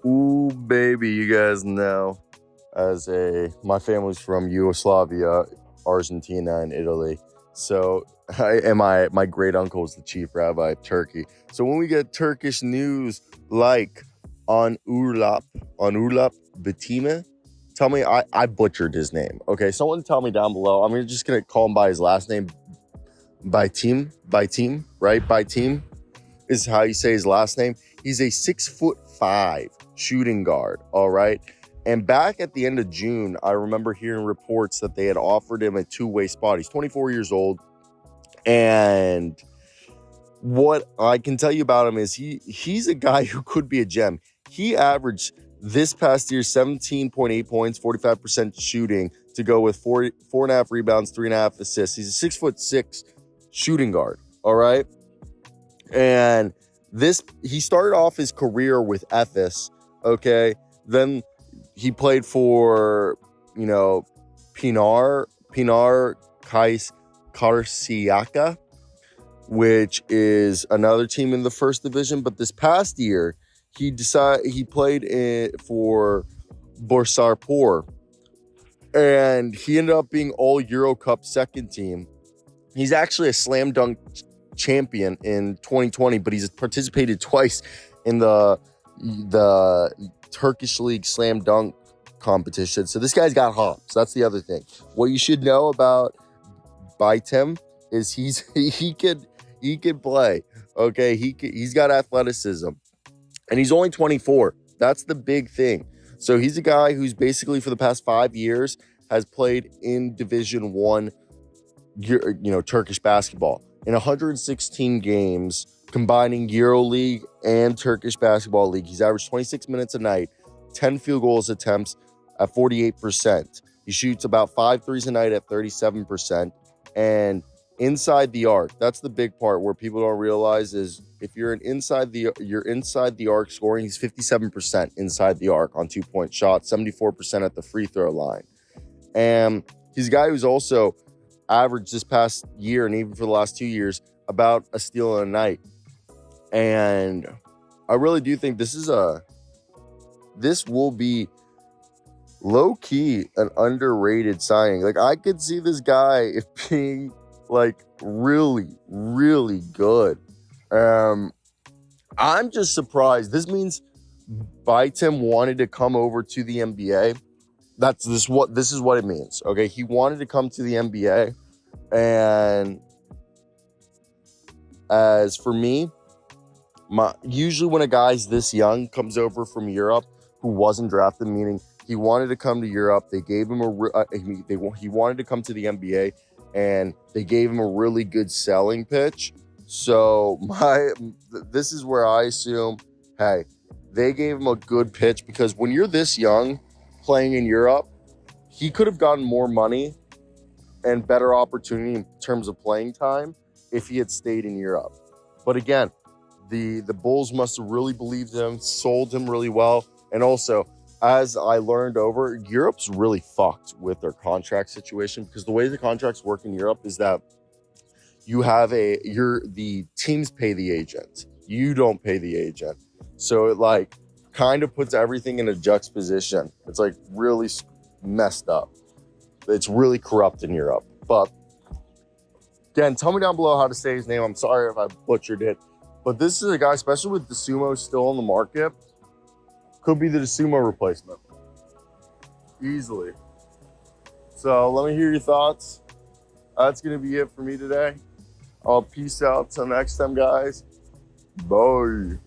Ooh, baby, you guys know. My family's from Yugoslavia, Argentina, and Italy. So, my great uncle is the chief rabbi of Turkey. So when we get Turkish news like Onuralp Bitim, tell me I butchered his name. Okay, someone tell me down below. I'm just gonna call him by his last name, Bitim, right? Bitim is how you say his last name. He's a 6'5" shooting guard. All right. And back at the end of June, I remember hearing reports that they had offered him a two-way spot. He's 24 years old. And what I can tell you about him is he's a guy who could be a gem. He averaged this past year 17.8 points, 45% shooting to go with 4.5 rebounds, 3.5 assists. He's a 6'6" shooting guard. All right. And he started off his career with Ephes. Okay. Then he played for, Pinar Karşıyaka, which is another team in the first division. But this past year, he played for Bursaspor, and he ended up being all EuroCup second team. He's actually a slam dunk champion in 2020, but he's participated twice in the Turkish League slam dunk competition. So this guy's got hops. That's the other thing. What you should know about Bitim is he could play. Okay, he's got athleticism, and he's only 24. That's the big thing. So he's a guy who's basically for the past 5 years has played in Division 1, Turkish basketball in 116 games, combining EuroLeague and Turkish Basketball League. He's averaged 26 minutes a night, 10 field goals attempts at 48%. He shoots about 5 threes a night at 37%. And inside the arc, that's the big part where people don't realize is if you're inside the arc scoring, he's 57% inside the arc on 2-point shots, 74% at the free throw line. And he's a guy who's also averaged this past year and even for the last 2 years about a steal a night. And I really do think this will be low-key an underrated signing. Like, I could see this guy being like really, really good. I'm just surprised. This means Bitim wanted to come over to the NBA. This is what it means. Okay, he wanted to come to the NBA, and as for me, usually when a guy's this young comes over from Europe who wasn't drafted, meaning he wanted to come to Europe, they gave him he wanted to come to the NBA, and they gave him a really good selling pitch. So this is where I assume, hey, they gave him a good pitch, because when you're this young playing in Europe, he could have gotten more money and better opportunity in terms of playing time if he had stayed in Europe. But again, the Bulls must have really believed him, sold him really well. And also, as I learned over, Europe's really fucked with their contract situation, because the way the contracts work in Europe is that the teams pay the agent. You don't pay the agent. So it kind of puts everything in a juxtaposition. It's really messed up. It's really corrupt in Europe. But again, tell me down below how to say his name. I'm sorry if I butchered it. But this is a guy, especially with DeSumo still on the market, could be the DeSumo replacement. Easily. So let me hear your thoughts. That's going to be it for me today. I'll peace out till next time, guys. Bye.